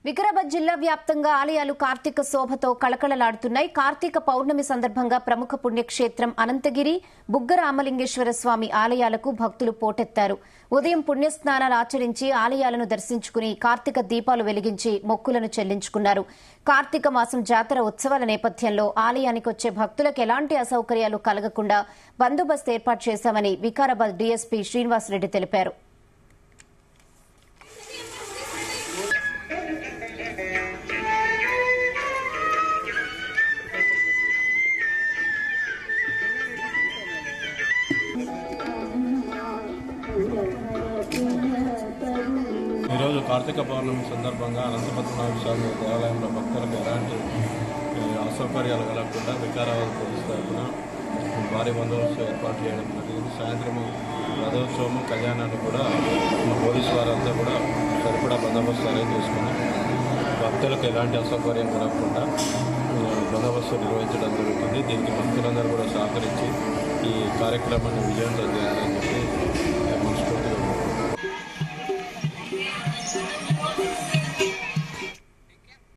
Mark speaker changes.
Speaker 1: వికారాబాద్ జిల్లా వ్యాప్తంగా ఆలయాలు కార్తీక శోభతో కళకళలాడుతున్నాయి. కార్తీక పౌర్ణమి సందర్భంగా ప్రముఖ పుణ్యక్షేత్రం అనంతగిరి, బుగ్గ రామలింగేశ్వర స్వామి ఆలయాలకు భక్తులు పోటెత్తారు. ఉదయం పుణ్యస్నానాలు ఆచరించి ఆలయాలను దర్శించుకుని కార్తీక దీపాలు వెలిగించి మొక్కులను చెల్లించుకున్నారు. కార్తీక మాసం జాతర ఉత్సవాల నేపథ్యంలో ఆలయానికి వచ్చే భక్తులకు ఎలాంటి అసౌకర్యాలు కలగకుండా బందోబస్తు ఏర్పాటు చేశామని వికారాబాద్ డీఎస్పీ శ్రీనివాసరెడ్డి తెలిపారు.
Speaker 2: ఈరోజు కార్తీక పౌర్ణమి సందర్భంగా అనంతపద్మనాభ స్వామి దేవాలయంలో భక్తులకు ఎలాంటి అసౌకర్యాలు కలగకుండా వికారాబాద్ పోలీసు తరఫున భారీ బందోబస్తు ఏర్పాటు చేయడం జరిగింది. సాయంత్రం రథోత్సవము కళ్యాణాన్ని కూడా పోలీసు వారంతా కూడా సరిపడా బందోబస్తు అరేంజ్ చేసుకుని భక్తులకు ఎలాంటి అసౌకర్యం కలగకుండా బందోబస్తు నిర్వహించడం జరుగుతుంది. దీనికి భక్తులందరూ కూడా సహకరించి ఈ కార్యక్రమాన్ని విజయవంతం చేయాలని చెప్పి